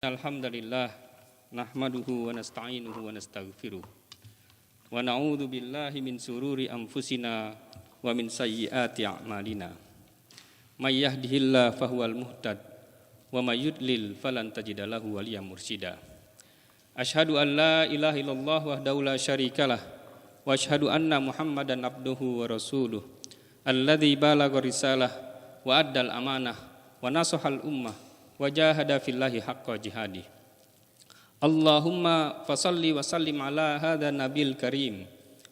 Alhamdulillah nahmaduhu wa nasta'inuhu wa nastaghfiruh wa na'udzu billahi min sururi anfusina wa min sayyiati a'malina may yahdihillahu fahuwal muhtad wa may yudlil falan tajida lahu waliyyan mursyida. Asyhadu an la ilaha illallah wahdahu la syarikalah wa asyhadu anna Muhammadan abduhu wa rasuluh alladzi balagha risalah wa addal amanah wa nasahal ummah wajahada fillahi haqqa jihadi. Allahumma fasalli wa sallim ala hadha nabil karim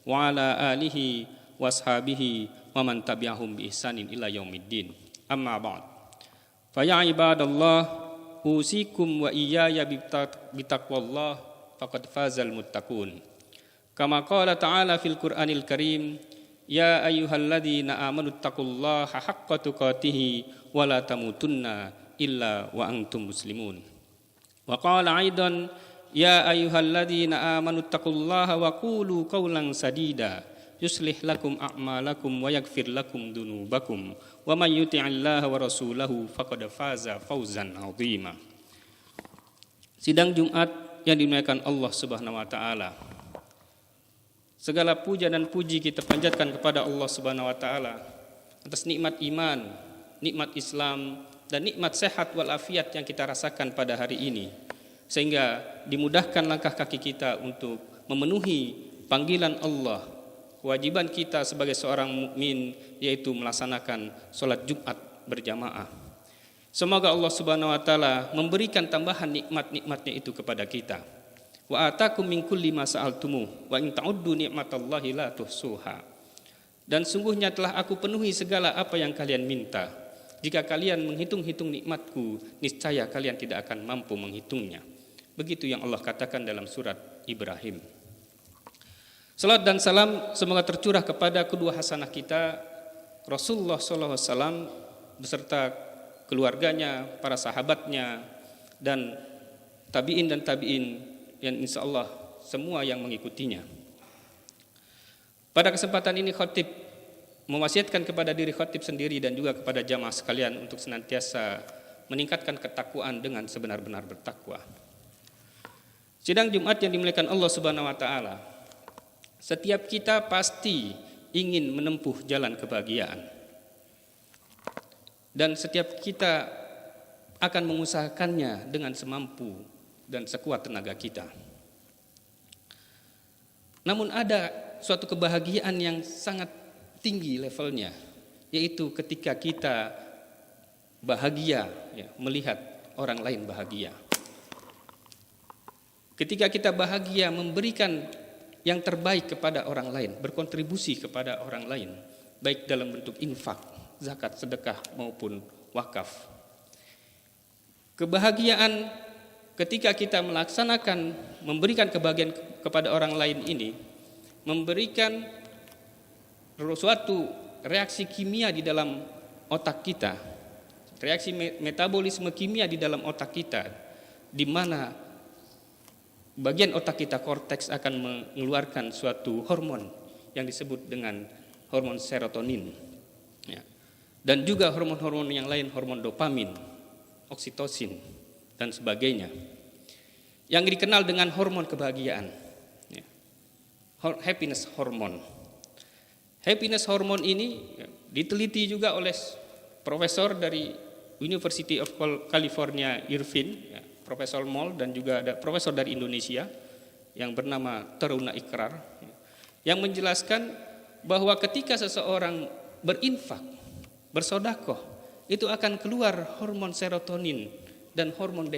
wa ala alihi wa ashabihi wa man tabi'ahum bi ihsanin ila yaumiddin. Amma ba'd. Fa ya ibadallah usikum wa iyaya bitaqwallah faqad fazal muttaqun. Kama qala ta'ala fil Qur'anil Karim, ya ayyuhalladzina amanu taqullaha haqqa tuqatih wa la tamutunna illa wa antum muslimun. Wa qala aidan ya ayyuhalladzina amanu taqullaha wa qulu qawlan sadida yuslih lakum a'malakum wa yaghfir lakum dunubakum wa may yuti'illaha wa rasulahu faqad faza fawzan 'azima. Sidang Jumat yang dimuliakan Allah Subhanahu wa taala. Segala puja dan puji kita panjatkan kepada Allah Subhanahu wa taala atas nikmat iman, nikmat Islam dan nikmat sehat walafiat yang kita rasakan pada hari ini, sehingga dimudahkan langkah kaki kita untuk memenuhi panggilan Allah, kewajiban kita sebagai seorang mukmin, yaitu melaksanakan sholat Jumat berjamaah. Semoga Allah Subhanahu wa taala memberikan tambahan nikmat-nikmatnya itu kepada kita. Wa atakum min kulli ma sa'altumu wa in ta'uddu ni'matallahi la tuhsuha. Dan sungguhnya telah aku penuhi segala apa yang kalian minta. Jika kalian menghitung-hitung nikmatku, niscaya kalian tidak akan mampu menghitungnya. Begitu yang Allah katakan dalam surat Ibrahim. Salat dan salam semoga tercurah kepada kedua hasanah kita, Rasulullah SAW beserta keluarganya, para sahabatnya, dan tabi'in yang insya Allah semua yang mengikutinya. Pada kesempatan ini khatib mewasiatkan kepada diri khatib sendiri dan juga kepada jamaah sekalian untuk senantiasa meningkatkan ketakwaan dengan sebenar-benar bertakwa. Sidang Jumat yang dimuliakan Allah Subhanahu wa taala. Setiap kita pasti ingin menempuh jalan kebahagiaan. Dan setiap kita akan mengusahakannya dengan semampu dan sekuat tenaga kita. Namun ada suatu kebahagiaan yang sangat tinggi levelnya, yaitu ketika kita bahagia melihat orang lain bahagia. Ketika kita bahagia memberikan yang terbaik kepada orang lain, berkontribusi kepada orang lain, baik dalam bentuk infak, zakat, sedekah maupun wakaf. Kebahagiaan ketika kita melaksanakan memberikan kebahagiaan kepada orang lain ini memberikan suatu reaksi kimia di dalam otak kita, reaksi metabolisme kimia di dalam otak kita, di mana bagian otak kita korteks akan mengeluarkan suatu hormon yang disebut dengan hormon serotonin, dan juga hormon-hormon yang lain, hormon dopamin, oksitosin, dan sebagainya, yang dikenal dengan hormon kebahagiaan, happiness hormone. Happiness hormone ini diteliti juga oleh profesor dari University of California Irvine, Profesor Moll, dan juga ada profesor dari Indonesia yang bernama Taruna Ikrar, yang menjelaskan bahwa ketika seseorang berinfak, bersedekah, itu akan keluar hormon serotonin dan hormon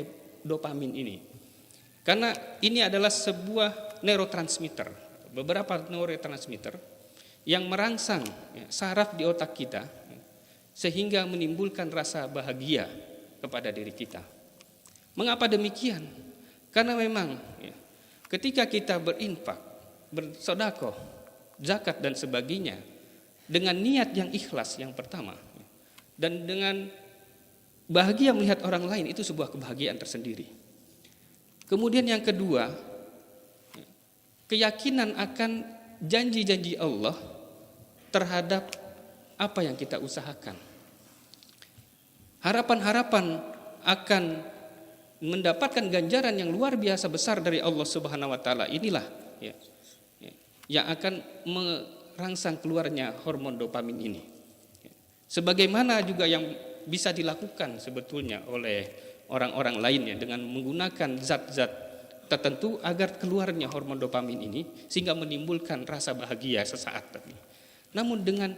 dopamin ini. Karena ini adalah sebuah neurotransmitter, beberapa neurotransmitter yang merangsang saraf di otak kita sehingga menimbulkan rasa bahagia kepada diri kita. Mengapa demikian? Karena memang ketika kita berinfak, bersedekah, zakat dan sebagainya dengan niat yang ikhlas yang pertama, dan dengan bahagia melihat orang lain, itu sebuah kebahagiaan tersendiri. Kemudian yang kedua, keyakinan akan janji-janji Allah terhadap apa yang kita usahakan. Harapan-harapan akan mendapatkan ganjaran yang luar biasa besar dari Allah Subhanahu wa taala. Inilah ya, yang akan merangsang keluarnya hormon dopamin ini. Sebagaimana juga yang bisa dilakukan sebetulnya oleh orang-orang lainnya dengan menggunakan zat-zat tertentu agar keluarnya hormon dopamin ini sehingga menimbulkan rasa bahagia sesaat tadi. Namun dengan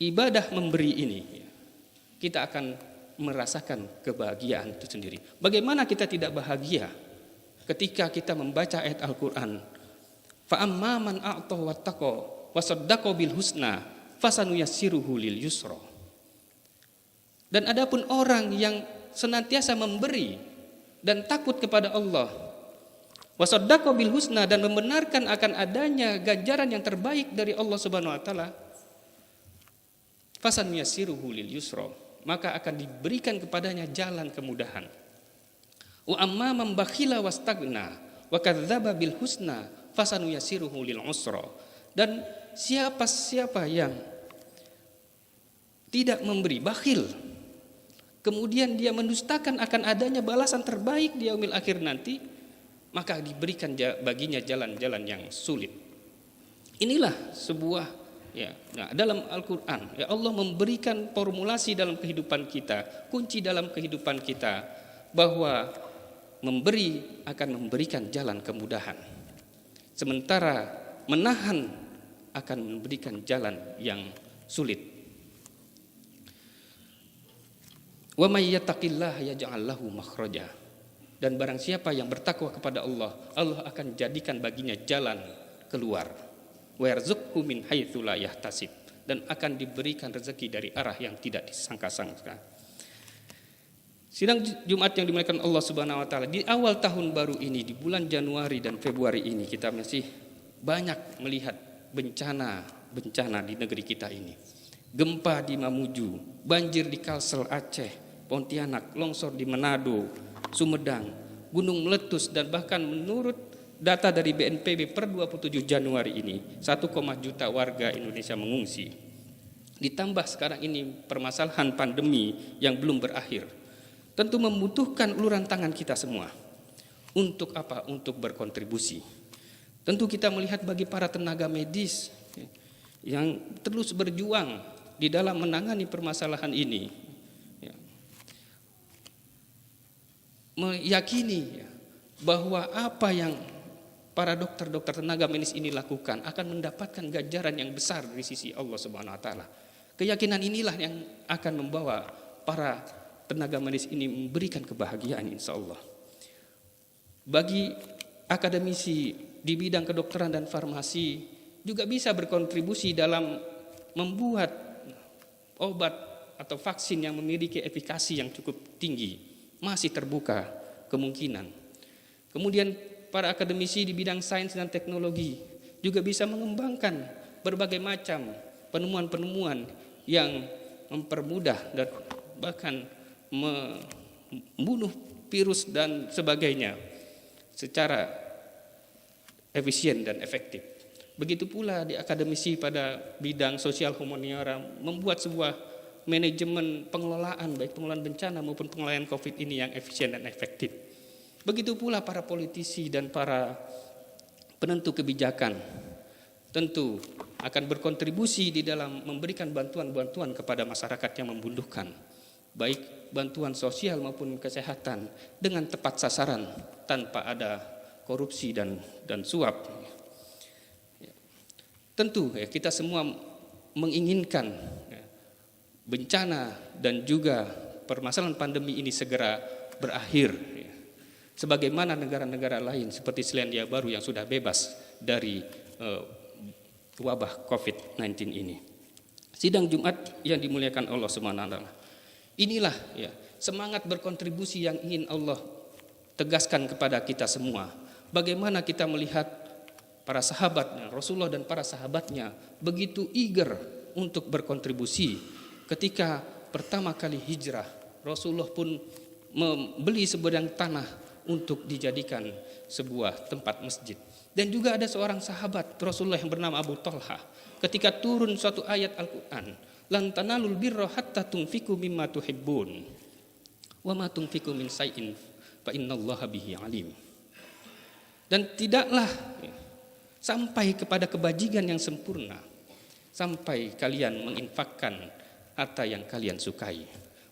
ibadah memberi ini kita akan merasakan kebahagiaan itu sendiri. Bagaimana kita tidak bahagia ketika kita membaca ayat Al-Qur'an, fa amma man a'ta wattaqa wa saddaqa bil husna fasanuyassiruhu lil yusra. Dan adapun orang yang senantiasa memberi dan takut kepada Allah, wa saddaqa bil husna, dan membenarkan akan adanya ganjaran yang terbaik dari Allah Subhanahu wa taala, fasanuyassiruhu lil yusra, maka akan diberikan kepadanya jalan kemudahan. Wa amma man bakhila wastagna wa kadzdzaba bil husna fasanuyassiruhu lil usra. Dan siapa yang tidak memberi, bakhil, kemudian dia mendustakan akan adanya balasan terbaik di yaumil akhir nanti, maka diberikan baginya jalan-jalan yang sulit. Inilah sebuah dalam Al-Quran Allah memberikan formulasi dalam kehidupan kita, kunci dalam kehidupan kita, bahwa memberi akan memberikan jalan kemudahan, sementara menahan akan memberikan jalan yang sulit. Wa may yattaqillaha yaj'al lahu makhraja. Dan barang siapa yang bertakwa kepada Allah, Allah akan jadikan baginya jalan keluar. Wa yarzuqhu min haitsu la yahtasib, dan akan diberikan rezeki dari arah yang tidak disangka-sangka. Sidang Jumat yang dimuliakan Allah Subhanahu wa taala, di awal tahun baru ini, di bulan Januari dan Februari ini, kita masih banyak melihat bencana di negeri kita ini. Gempa di Mamuju, banjir di Kalsel Aceh, Pontianak, longsor di Manado, Sumedang, gunung meletus, dan bahkan menurut data dari BNPB per 27 Januari ini 1, juta warga Indonesia mengungsi. Ditambah sekarang ini permasalahan pandemi yang belum berakhir, tentu membutuhkan uluran tangan kita semua. Untuk apa? Untuk berkontribusi. Tentu kita melihat bagi para tenaga medis yang terus berjuang di dalam menangani permasalahan ini, meyakini bahwa apa yang para dokter-dokter tenaga medis ini lakukan akan mendapatkan ganjaran yang besar dari sisi Allah Subhanahu wa taala. Keyakinan inilah yang akan membawa para tenaga medis ini memberikan kebahagiaan insyaallah. Bagi akademisi di bidang kedokteran dan farmasi juga bisa berkontribusi dalam membuat obat atau vaksin yang memiliki efikasi yang cukup tinggi, masih terbuka kemungkinan. Kemudian para akademisi di bidang sains dan teknologi juga bisa mengembangkan berbagai macam penemuan-penemuan yang mempermudah dan bahkan membunuh virus dan sebagainya secara efisien dan efektif. Begitu pula di akademisi pada bidang sosial humaniora membuat sebuah manajemen pengelolaan, baik pengelolaan bencana maupun pengelolaan COVID ini yang efisien dan efektif. Begitu pula para politisi dan para penentu kebijakan tentu akan berkontribusi di dalam memberikan bantuan-bantuan kepada masyarakat yang membutuhkan, baik bantuan sosial maupun kesehatan dengan tepat sasaran tanpa ada korupsi dan suap. Tentu kita semua menginginkan bencana dan juga permasalahan pandemi ini segera berakhir, sebagaimana negara-negara lain seperti Selandia Baru yang sudah bebas dari wabah COVID-19 ini. Sidang Jumat yang dimuliakan Allah Subhanahu wa taala, inilah semangat berkontribusi yang ingin Allah tegaskan kepada kita semua. Bagaimana kita melihat para sahabatnya, Rasulullah dan para sahabatnya begitu eager untuk berkontribusi. Ketika pertama kali hijrah, Rasulullah pun membeli sebidang tanah untuk dijadikan sebuah tempat masjid. Dan juga ada seorang sahabat Rasulullah yang bernama Abu Talha. Ketika turun suatu ayat Al-Quran, lan tanalul birra hatta tunfiku mimma tuhibbun wa ma tunfiku min syai'in fa innallaha bihi alim. Dan tidaklah sampai kepada kebajikan yang sempurna sampai kalian menginfakkan harta yang kalian sukai.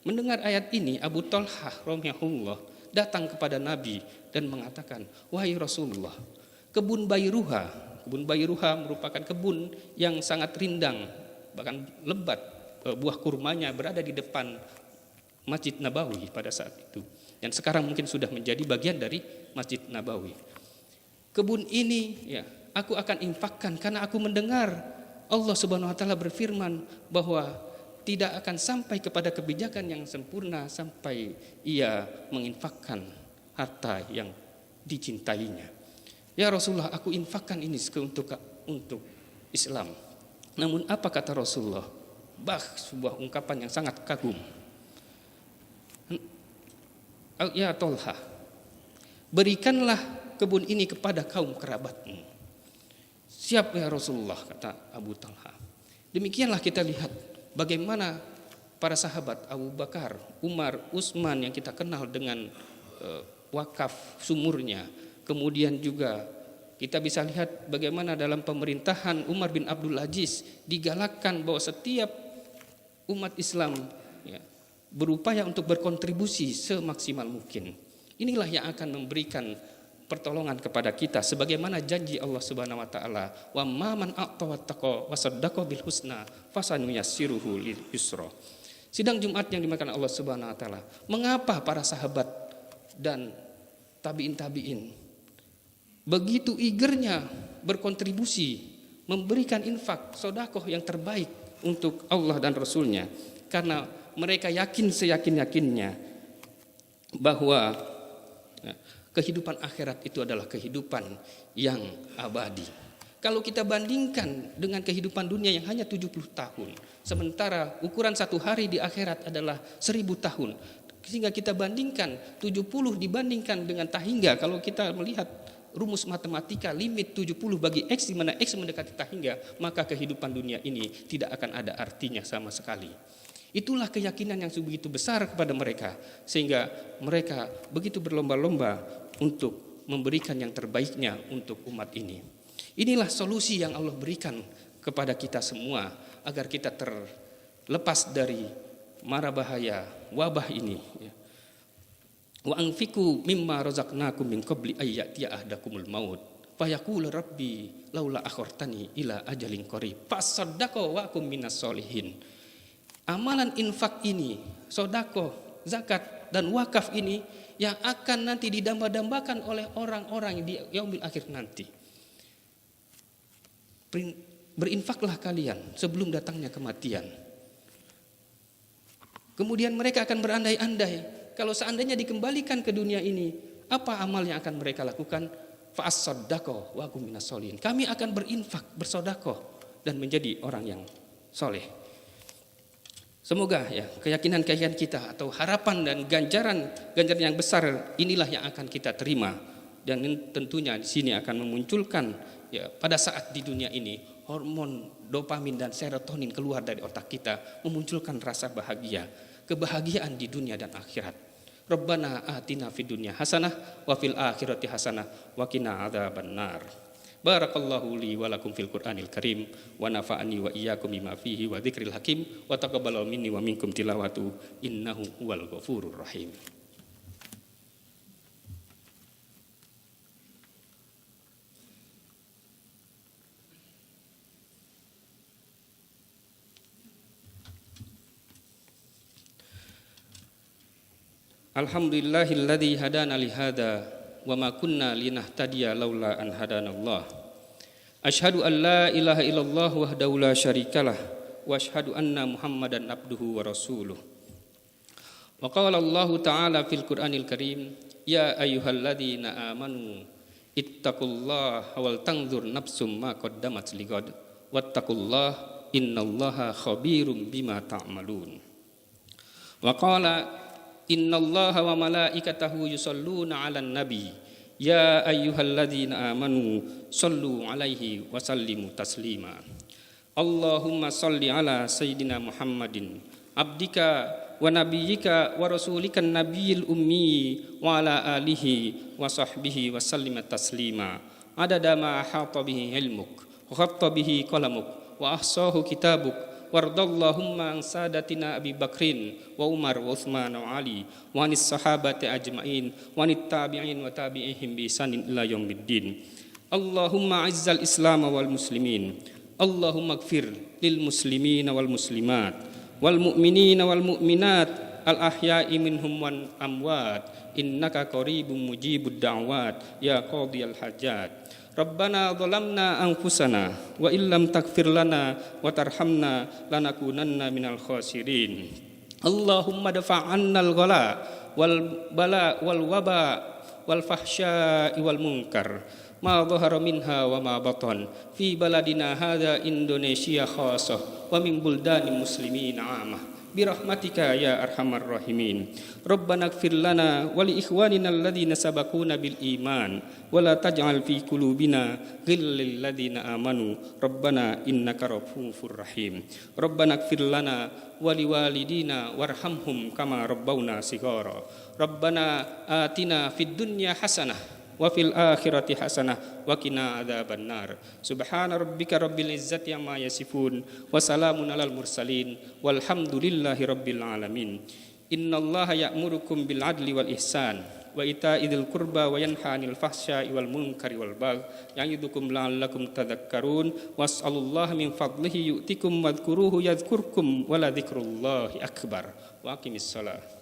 Mendengar ayat ini, Abu Talhah rahimahullah datang kepada Nabi dan mengatakan, wahai Rasulullah, kebun Bairuha merupakan kebun yang sangat rindang, bahkan lebat, buah kurmanya berada di depan Masjid Nabawi pada saat itu. Dan sekarang mungkin sudah menjadi bagian dari Masjid Nabawi. Kebun ini ya, aku akan infakkan karena aku mendengar Allah Subhanahu wa taala berfirman bahwa tidak akan sampai kepada kebijakan yang sempurna sampai ia menginfakkan harta yang dicintainya. Ya Rasulullah, aku infakkan ini untuk Islam. Namun apa kata Rasulullah? Sebuah ungkapan yang sangat kagum. Ya Talha, berikanlah kebun ini kepada kaum kerabatmu. Siap ya Rasulullah, kata Abu Talha. Demikianlah kita lihat bagaimana para sahabat Abu Bakar, Umar, Utsman yang kita kenal dengan wakaf sumurnya. Kemudian juga kita bisa lihat bagaimana dalam pemerintahan Umar bin Abdul Aziz digalakkan bahwa setiap umat Islam ya, berupaya untuk berkontribusi semaksimal mungkin. Inilah yang akan memberikan pertolongan kepada kita sebagaimana janji Allah Subhanahu wa taala, wa man a'ta wattaqa wa saddaqa bil husna fasanuyassiruhu lil yusra. Sidang Jumat yang dimakan Allah Subhanahu wa taala, mengapa para sahabat dan tabi'in begitu eagernya berkontribusi, memberikan infak, sedekah yang terbaik untuk Allah dan Rasulnya? Karena mereka yakin seyakin-yakinnya bahwa kehidupan akhirat itu adalah kehidupan yang abadi. Kalau kita bandingkan dengan kehidupan dunia yang hanya 70 tahun, sementara ukuran satu hari di akhirat adalah 1000 tahun. Sehingga kita bandingkan 70 dibandingkan dengan tahingga. Kalau kita melihat rumus matematika limit 70 bagi X, di mana X mendekati tahingga, maka kehidupan dunia ini tidak akan ada artinya sama sekali. Itulah keyakinan yang begitu besar kepada mereka, sehingga mereka begitu berlomba-lomba untuk memberikan yang terbaiknya untuk umat ini. Inilah solusi yang Allah berikan kepada kita semua agar kita terlepas dari mara bahaya wabah ini. Wa anfiqu mimma razaqnakum min qabli ayyatiya ahdakumul maut fayaqulu rabbi laula akhartani ila ajalin qarib fasaddaqa wa akum minas solihin. Amalan infak ini, sedekah, zakat dan wakaf ini yang akan nanti didamba-dambakan oleh orang-orang di yaumil akhir nanti. Berinfaklah kalian sebelum datangnya kematian. Kemudian mereka akan berandai-andai, kalau seandainya dikembalikan ke dunia ini, apa amal yang akan mereka lakukan? Fa'as-sadaqah wa akum minas solihin. Kami akan berinfak, bersedekah dan menjadi orang yang soleh. Semoga ya keyakinan kita atau harapan dan ganjaran yang besar inilah yang akan kita terima, dan tentunya di sini akan memunculkan ya pada saat di dunia ini hormon dopamin dan serotonin keluar dari otak kita, memunculkan rasa bahagia, kebahagiaan di dunia dan akhirat. Rabbana atina fid dunya hasanah wa fil akhirati hasanah wa qina adzabannar. Barakallahu li wa lakum fil Qur'anil Karim wa nafa'ani wa iyyakum bima fihi wa dzikril hakim wa taqabbala minni wa minkum tilawatu innahu huwal ghafurur rahim. Alhamdulillahilladzi hadana li hada wa ma kunna linahtadiya laula an hadanallah. Asyhadu an la ilaha illallah wahdahu la syarikalah wa asyhadu anna Muhammadan abduhu wa rasuluh. Wa qala Allah ta'ala fil Qur'anil Karim, ya ayyuhalladzina amanu ittaqullaha wal tanzur nafsum ma qaddamat lighad wattaqullaha innallaha khabirum bima ta'malun. Wa qala innallaha wa malaikatahu yusholluna 'alan nabi ya ayyuhalladzina amanu shallu 'alaihi wa sallimu taslima. Allahumma shalli 'ala sayyidina Muhammadin abdika wa nabiyyika wa rasulika nabiyil ummi wa ala alihi wa sahbihi wa sallima taslima adada ma ahata bihi ilmuk wa khatta bihi qalamuk wa ahsahu kitabuk wardallahumma an sadatina Abi Bakrin wa Umar wa Utsman wa Ali wa anis sahabati ajmain wa anit tabi'in wa tabi'ihim bi ihsanin ila yaumiddin. Allahumma izzal Islam wal muslimin. Allahumma ighfir lil muslimin wal muslimat wal mu'minin wal mu'minat al ahya'i minhum wan amwat innaka qaribun mujibud da'wat ya qadiyal hajat. Rabbana zalamna anfusana wa illam taghfir lana wa tarhamna lanakunanna minal khasirin. Allahumma dafa' 'annal ghala wal bala wal waba wal fahsya'i wal munkar ma dhahara minha wa ma batan fi baladina hadza Indonesia khassah wa min buldanil muslimin 'amah birahmatika ya arhamar rahimin. Rabbana ighfir lana wa li ikhwanina alladhina sabaquna bil iman wa la taj'al fi qulubina ghillan lil ladzina amanu rabbana innaka ra'ufur rahim. Rabbana ighfir lana wa li walidina warhamhum kama rabbawna shighara. Rabbana atina fid dunya hasanah wa fil akhirati hasanah wa qina adzaban nar. Subhana rabbika rabbil izzati amma yasifun wa salamun alal mursalin walhamdulillahi rabbil alamin. Innallaha ya'murukum bil adli wal ihsan wa ita'idil qurba wa yanha 'anil fahsya'i wal munkari wal baghi ya'idukum la'allakum tadhakkarun was'alullaha min fadlihi yu'tikum wadhkuruhu yadhkurkum wa la dzikrullahi akbar. Wa aqimis shalah.